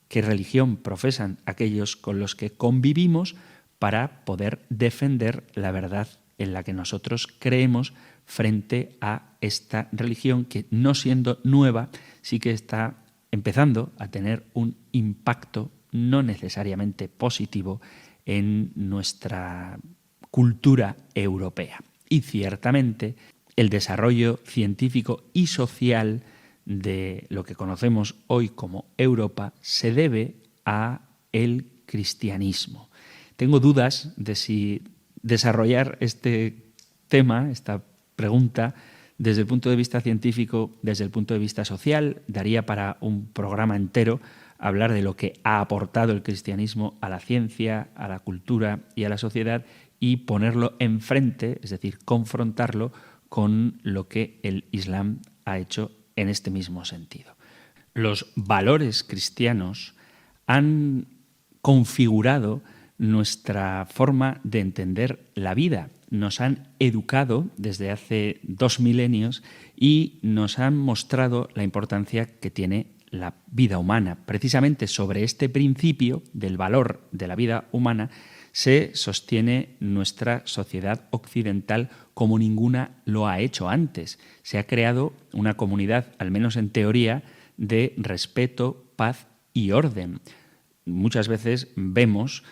Speaker 2: qué religión profesan aquellos con los que convivimos para poder defender la verdad en la que nosotros creemos frente a esta religión que, no siendo nueva, sí que está empezando a tener un impacto no necesariamente positivo en nuestra cultura europea. Y ciertamente el desarrollo científico y social de lo que conocemos hoy como Europa se debe a el cristianismo. Tengo dudas de si desarrollar este tema, esta pregunta, desde el punto de vista científico, desde el punto de vista social, daría para un programa entero hablar de lo que ha aportado el cristianismo a la ciencia, a la cultura y a la sociedad y ponerlo enfrente, es decir, confrontarlo con lo que el Islam ha hecho en este mismo sentido. Los valores cristianos han configurado nuestra forma de entender la vida. Nos han educado desde hace 2 milenios y nos han mostrado la importancia que tiene la vida humana. Precisamente sobre este principio del valor de la vida humana se sostiene nuestra sociedad occidental como ninguna lo ha hecho antes. Se ha creado una comunidad, al menos en teoría, de respeto, paz y orden. Muchas veces vemos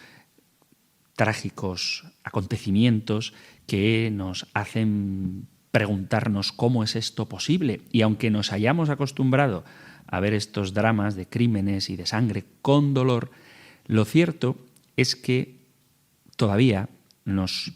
Speaker 2: trágicos acontecimientos que nos hacen preguntarnos cómo es esto posible. Y aunque nos hayamos acostumbrado a ver estos dramas de crímenes y de sangre con dolor, lo cierto es que todavía nos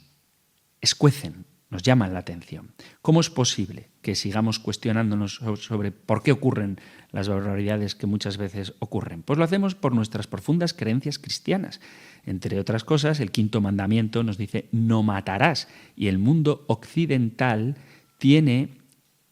Speaker 2: escuecen, nos llaman la atención. ¿Cómo es posible que sigamos cuestionándonos sobre por qué ocurren las barbaridades que muchas veces ocurren? Pues lo hacemos por nuestras profundas creencias cristianas. Entre otras cosas, el 5º mandamiento nos dice no matarás, y el mundo occidental tiene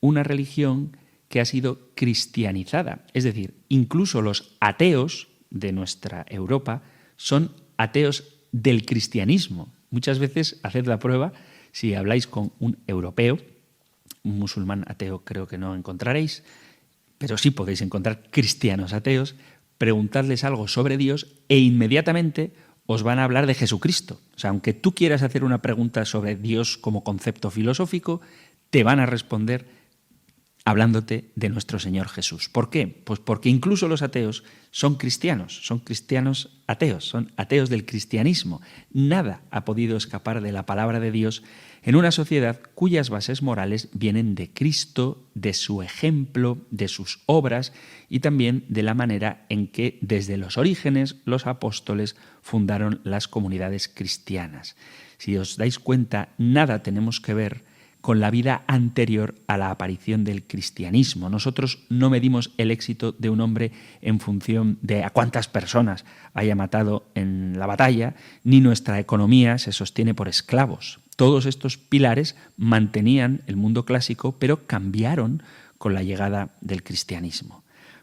Speaker 2: una religión que ha sido cristianizada. Es decir, incluso los ateos de nuestra Europa son ateos del cristianismo. Muchas veces, haced la prueba, si habláis con un europeo, un musulmán ateo creo que no encontraréis, pero sí podéis encontrar cristianos ateos, preguntadles algo sobre Dios e inmediatamente os van a hablar de Jesucristo. O sea, aunque tú quieras hacer una pregunta sobre Dios como concepto filosófico, te van a responder hablándote de nuestro Señor Jesús. ¿Por qué? Pues porque incluso los ateos son cristianos ateos, son ateos del cristianismo. Nada ha podido escapar de la palabra de Dios en una sociedad cuyas bases morales vienen de Cristo, de su ejemplo, de sus obras y también de la manera en que desde los orígenes los apóstoles fundaron las comunidades cristianas. Si os dais cuenta, nada tenemos que ver con la vida anterior a la aparición del cristianismo. Nosotros no medimos el éxito de un hombre en función de a cuántas personas haya matado en la batalla, ni nuestra economía se sostiene por esclavos. Todos estos pilares mantenían el mundo clásico, pero cambiaron con la llegada del cristianismo.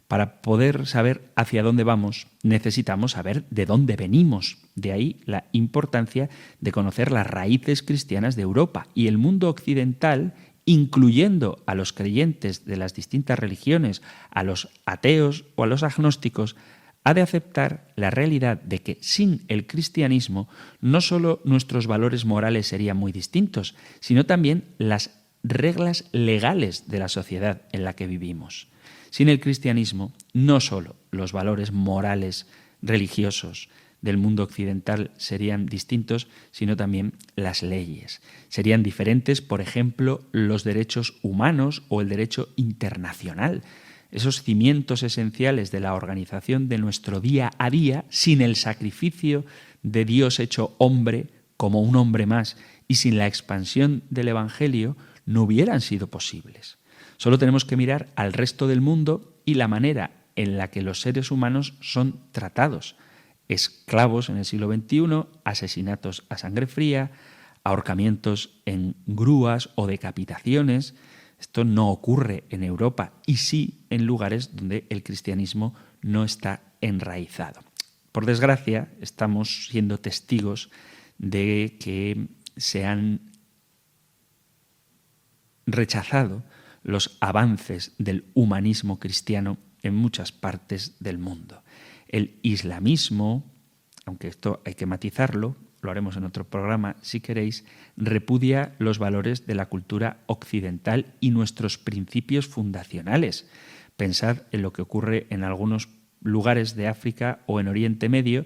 Speaker 2: Para poder saber hacia dónde vamos, necesitamos saber de dónde venimos. De ahí la importancia de conocer las raíces cristianas de Europa. Y el mundo occidental, incluyendo a los creyentes de las distintas religiones, a los ateos o a los agnósticos, ha de aceptar la realidad de que sin el cristianismo no solo nuestros valores morales serían muy distintos, sino también las reglas legales de la sociedad en la que vivimos. Sin el cristianismo, no solo los valores morales, religiosos del mundo occidental serían distintos, sino también las leyes. Serían diferentes, por ejemplo, los derechos humanos o el derecho internacional. Esos cimientos esenciales de la organización de nuestro día a día, sin el sacrificio de Dios hecho hombre como un hombre más y sin la expansión del Evangelio, no hubieran sido posibles. Solo tenemos que mirar al resto del mundo y la manera en la que los seres humanos son tratados. Esclavos en el siglo XXI, asesinatos a sangre fría, ahorcamientos en grúas o decapitaciones. Esto no ocurre en Europa y sí en lugares donde el cristianismo no está enraizado. Por desgracia, estamos siendo testigos de que se han rechazado los avances del humanismo cristiano en muchas partes del mundo. El islamismo, aunque esto hay que matizarlo, lo haremos en otro programa si queréis, repudia los valores de la cultura occidental y nuestros principios fundacionales. Pensad en lo que ocurre en algunos lugares de África o en Oriente Medio,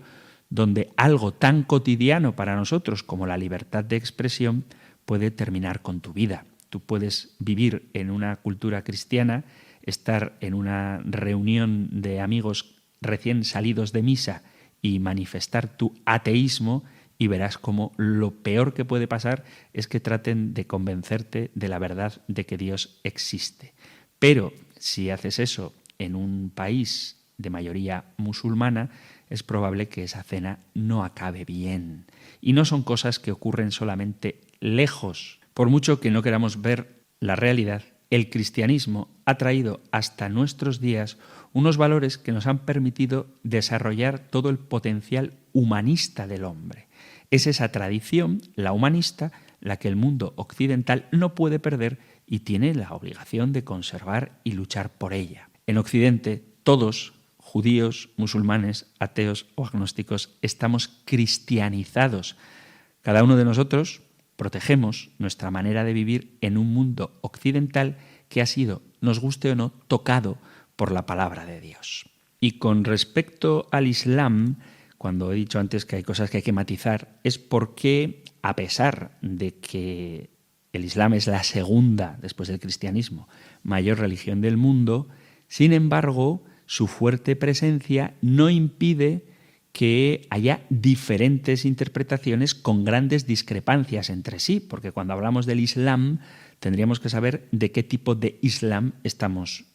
Speaker 2: donde algo tan cotidiano para nosotros como la libertad de expresión puede terminar con tu vida. Tú puedes vivir en una cultura cristiana, estar en una reunión de amigos recién salidos de misa y manifestar tu ateísmo y verás como lo peor que puede pasar es que traten de convencerte de la verdad de que Dios existe. Pero si haces eso en un país de mayoría musulmana, es probable que esa cena no acabe bien. Y no son cosas que ocurren solamente lejos. Por mucho que no queramos ver la realidad, el cristianismo ha traído hasta nuestros días unos valores que nos han permitido desarrollar todo el potencial humanista del hombre. Es esa tradición, la humanista, la que el mundo occidental no puede perder y tiene la obligación de conservar y luchar por ella. En Occidente, todos, judíos, musulmanes, ateos o agnósticos, estamos cristianizados. Cada uno de nosotros protegemos nuestra manera de vivir en un mundo occidental que ha sido, nos guste o no, tocado por la palabra de Dios. Y con respecto al Islam, cuando he dicho antes que hay cosas que hay que matizar, es porque, a pesar de que el Islam es la segunda, después del cristianismo, mayor religión del mundo, sin embargo, su fuerte presencia no impide que haya diferentes interpretaciones con grandes discrepancias entre sí, porque cuando hablamos del Islam tendríamos que saber de qué tipo de Islam estamos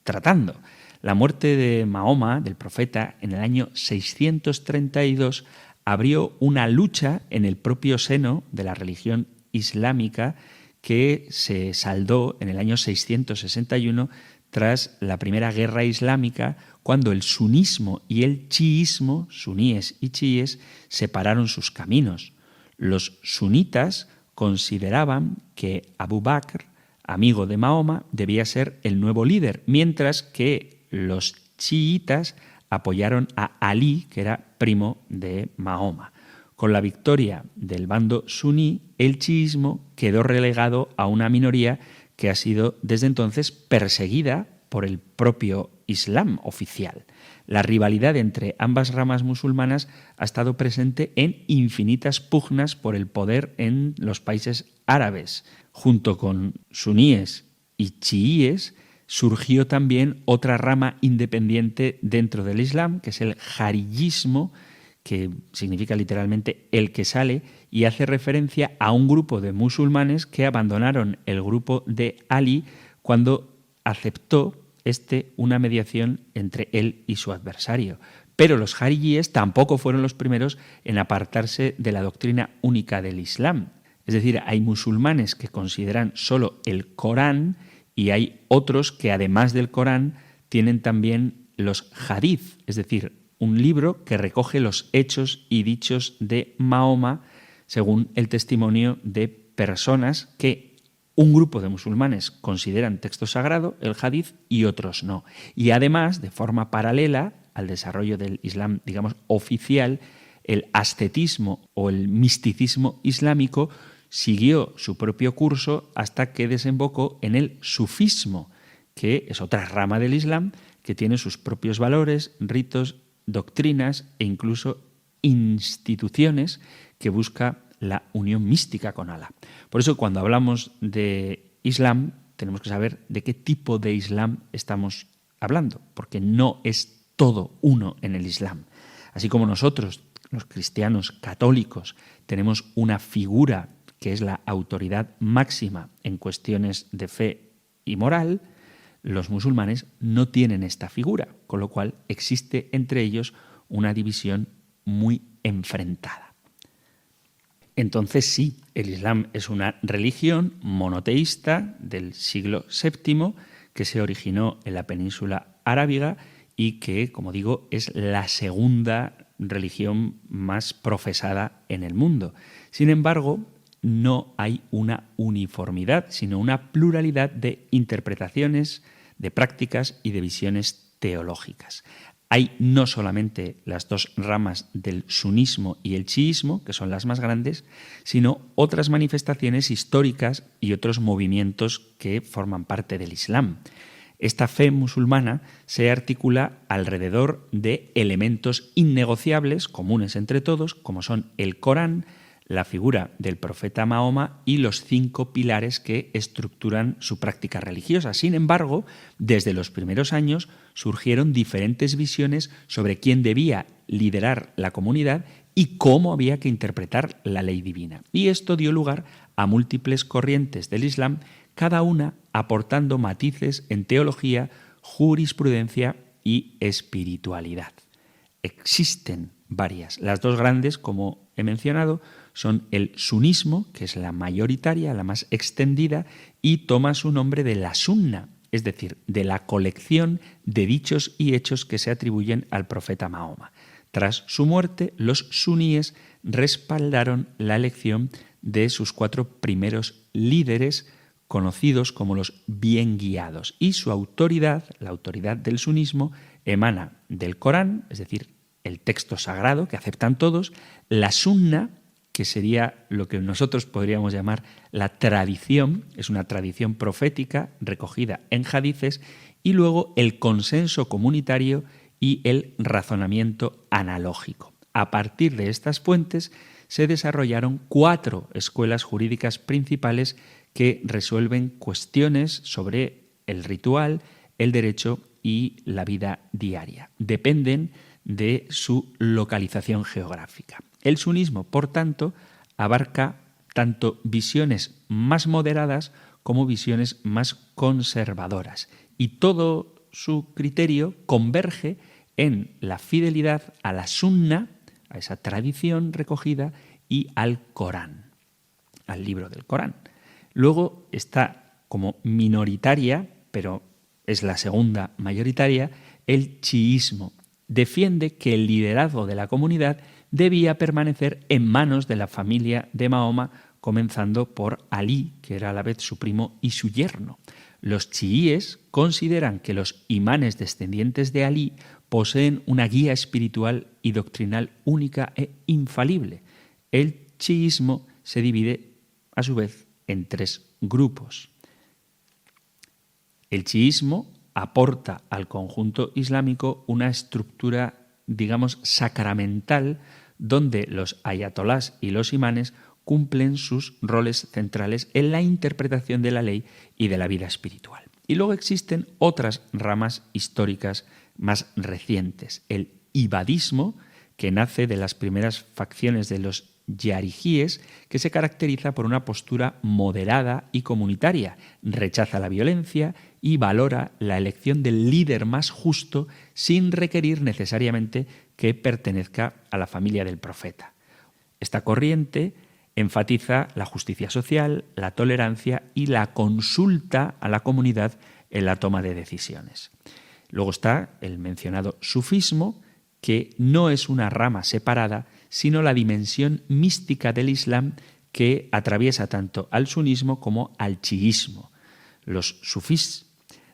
Speaker 2: tratando. La muerte de Mahoma, del profeta, en el año 632 abrió una lucha en el propio seno de la religión islámica que se saldó en el año 661 tras la primera guerra islámica, cuando el sunismo y el chiísmo, suníes y chiíes, separaron sus caminos. Los sunitas consideraban que Abu Bakr, amigo de Mahoma, debía ser el nuevo líder, mientras que los chiitas apoyaron a Ali, que era primo de Mahoma. Con la victoria del bando suní, el chiísmo quedó relegado a una minoría que ha sido desde entonces perseguida por el propio Islam oficial. La rivalidad entre ambas ramas musulmanas ha estado presente en infinitas pugnas por el poder en los países árabes. Junto con suníes y chiíes surgió también otra rama independiente dentro del Islam, que es el jarillismo, que significa literalmente el que sale, y hace referencia a un grupo de musulmanes que abandonaron el grupo de Ali cuando aceptó una mediación entre él y su adversario. Pero los jaríes tampoco fueron los primeros en apartarse de la doctrina única del Islam. Es decir, hay musulmanes que consideran solo el Corán y hay otros que además del Corán tienen también los hadith, es decir, un libro que recoge los hechos y dichos de Mahoma según el testimonio de personas que un grupo de musulmanes consideran texto sagrado, el hadith, y otros no. Y además, de forma paralela al desarrollo del Islam, digamos, oficial, el ascetismo o el misticismo islámico siguió su propio curso hasta que desembocó en el sufismo, que es otra rama del Islam que tiene sus propios valores, ritos, doctrinas e incluso instituciones que busca la unión mística con Alá. Por eso, cuando hablamos de Islam, tenemos que saber de qué tipo de Islam estamos hablando, porque no es todo uno en el Islam. Así como nosotros, los cristianos católicos, tenemos una figura que es la autoridad máxima en cuestiones de fe y moral, los musulmanes no tienen esta figura, con lo cual existe entre ellos una división muy enfrentada. Entonces sí, el Islam es una religión monoteísta del siglo VII que se originó en la península arábiga y que, como digo, es la segunda religión más profesada en el mundo. Sin embargo, no hay una uniformidad, sino una pluralidad de interpretaciones, de prácticas y de visiones teológicas. Hay no solamente las dos ramas del sunismo y el chiismo, que son las más grandes, sino otras manifestaciones históricas y otros movimientos que forman parte del Islam. Esta fe musulmana se articula alrededor de elementos innegociables, comunes entre todos, como son el Corán, la figura del profeta Mahoma y los 5 pilares que estructuran su práctica religiosa. Sin embargo, desde los primeros años surgieron diferentes visiones sobre quién debía liderar la comunidad y cómo había que interpretar la ley divina. Y esto dio lugar a múltiples corrientes del Islam, cada una aportando matices en teología, jurisprudencia y espiritualidad. Existen varias. Las dos grandes, como he mencionado, son el sunismo, que es la mayoritaria, la más extendida, y toma su nombre de la sunna, es decir, de la colección de dichos y hechos que se atribuyen al profeta Mahoma. Tras su muerte, los suníes respaldaron la elección de sus 4 primeros líderes, conocidos como los bien guiados, y su autoridad, la autoridad del sunismo, emana del Corán, es decir, el texto sagrado que aceptan todos, la sunna, que sería lo que nosotros podríamos llamar la tradición, es una tradición profética recogida en hadices, y luego el consenso comunitario y el razonamiento analógico. A partir de estas fuentes se desarrollaron 4 escuelas jurídicas principales que resuelven cuestiones sobre el ritual, el derecho y la vida diaria. Dependen de su localización geográfica. El sunismo, por tanto, abarca tanto visiones más moderadas como visiones más conservadoras, y todo su criterio converge en la fidelidad a la sunna, a esa tradición recogida, y al Corán, al libro del Corán. Luego está como minoritaria, pero es la segunda mayoritaria, el chiismo. Defiende que el liderazgo de la comunidad debía permanecer en manos de la familia de Mahoma, comenzando por Alí, que era a la vez su primo y su yerno. Los chiíes consideran que los imanes descendientes de Alí poseen una guía espiritual y doctrinal única e infalible. El chiísmo se divide, a su vez, en 3 grupos. El chiísmo aporta al conjunto islámico una estructura, digamos, sacramental, donde los ayatolás y los imanes cumplen sus roles centrales en la interpretación de la ley y de la vida espiritual. Y luego existen otras ramas históricas más recientes. El ibadismo, que nace de las primeras facciones de los yarigíes, que se caracteriza por una postura moderada y comunitaria, rechaza la violencia y valora la elección del líder más justo sin requerir necesariamente que pertenezca a la familia del profeta. Esta corriente enfatiza la justicia social, la tolerancia y la consulta a la comunidad en la toma de decisiones. Luego está el mencionado sufismo, que no es una rama separada, sino la dimensión mística del Islam que atraviesa tanto al sunismo como al chiismo. Los sufís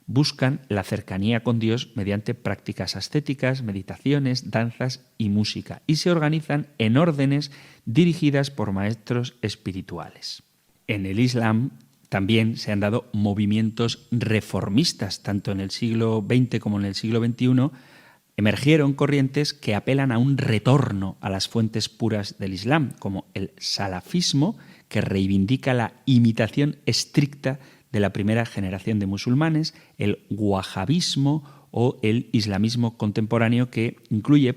Speaker 2: buscan la cercanía con Dios mediante prácticas ascéticas, meditaciones, danzas y música, y se organizan en órdenes dirigidas por maestros espirituales. En el Islam también se han dado movimientos reformistas, tanto en el siglo XX como en el siglo XXI. Emergieron corrientes que apelan a un retorno a las fuentes puras del Islam, como el salafismo, que reivindica la imitación estricta de la primera generación de musulmanes, el wahabismo o el islamismo contemporáneo, que incluye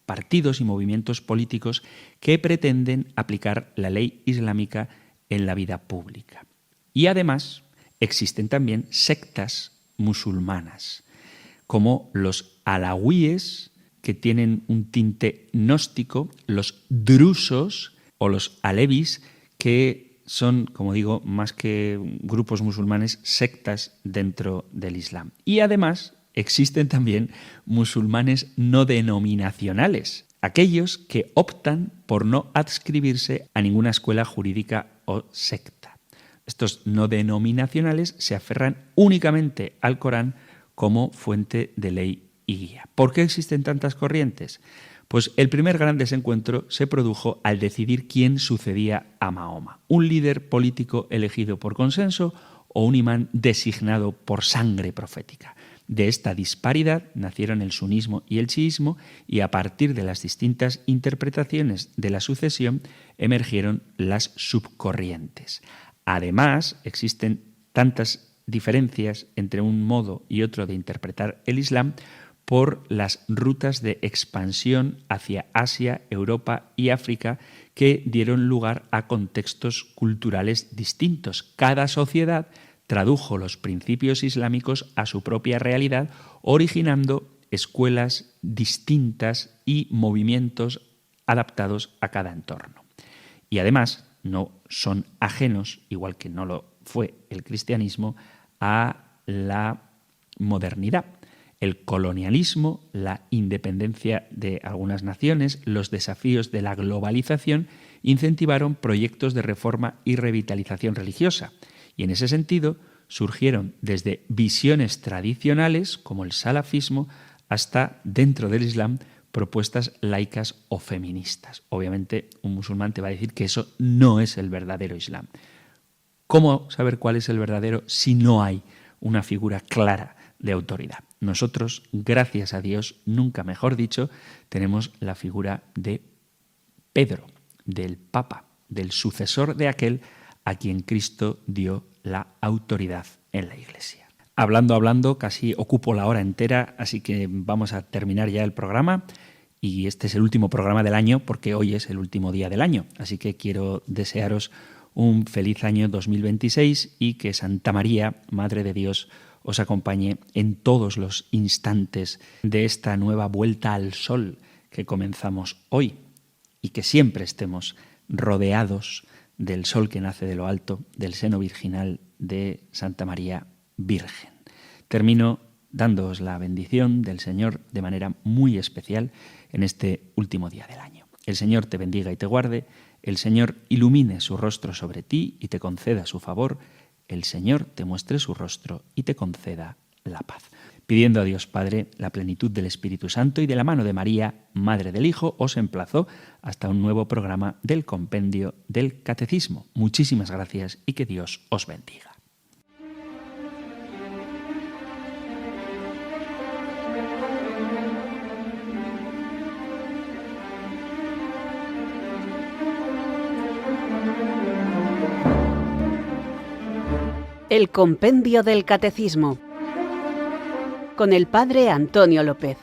Speaker 2: partidos y movimientos políticos que pretenden aplicar la ley islámica en la vida pública. Y además existen también sectas musulmanas, como los alawíes, que tienen un tinte gnóstico, los drusos o los alevis, que son, como digo, más que grupos musulmanes, sectas dentro del Islam. Y además existen también musulmanes no denominacionales, aquellos que optan por no adscribirse a ninguna escuela jurídica o secta. Estos no denominacionales se aferran únicamente al Corán como fuente de ley y guía. ¿Por qué existen tantas corrientes? Pues el primer gran desencuentro se produjo al decidir quién sucedía a Mahoma, un líder político elegido por consenso o un imán designado por sangre profética. De esta disparidad nacieron el sunismo y el chiismo, y a partir de las distintas interpretaciones de la sucesión emergieron las subcorrientes. Además, existen tantas diferencias entre un modo y otro de interpretar el Islam por las rutas de expansión hacia Asia, Europa y África, que dieron lugar a contextos culturales distintos. Cada sociedad tradujo los principios islámicos a su propia realidad, originando escuelas distintas y movimientos adaptados a cada entorno. Y además no son ajenos, igual que no lo fue el cristianismo, a la modernidad. El colonialismo, la independencia de algunas naciones, los desafíos de la globalización incentivaron proyectos de reforma y revitalización religiosa. Y en ese sentido surgieron desde visiones tradicionales, como el salafismo, hasta, dentro del Islam, propuestas laicas o feministas. Obviamente, un musulmán te va a decir que eso no es el verdadero Islam. ¿Cómo saber cuál es el verdadero si no hay una figura clara de autoridad? Nosotros, gracias a Dios, nunca mejor dicho, tenemos la figura de Pedro, del Papa, del sucesor de aquel a quien Cristo dio la autoridad en la Iglesia. Hablando, casi ocupo la hora entera, así que vamos a terminar ya el programa. Y este es el último programa del año, porque hoy es el último día del año. Así que quiero desearos un feliz año 2026 y que Santa María, Madre de Dios, os acompañe en todos los instantes de esta nueva vuelta al sol que comenzamos hoy, y que siempre estemos rodeados del sol que nace de lo alto, del seno virginal de Santa María Virgen. Termino dándoos la bendición del Señor de manera muy especial en este último día del año. El Señor te bendiga y te guarde, el Señor ilumine su rostro sobre ti y te conceda su favor, el Señor te muestre su rostro y te conceda la paz. Pidiendo a Dios Padre la plenitud del Espíritu Santo y de la mano de María, Madre del Hijo, os emplazo hasta un nuevo programa del Compendio del Catecismo. Muchísimas gracias y que Dios os bendiga.
Speaker 1: El Compendio del Catecismo con el Padre Antonio López.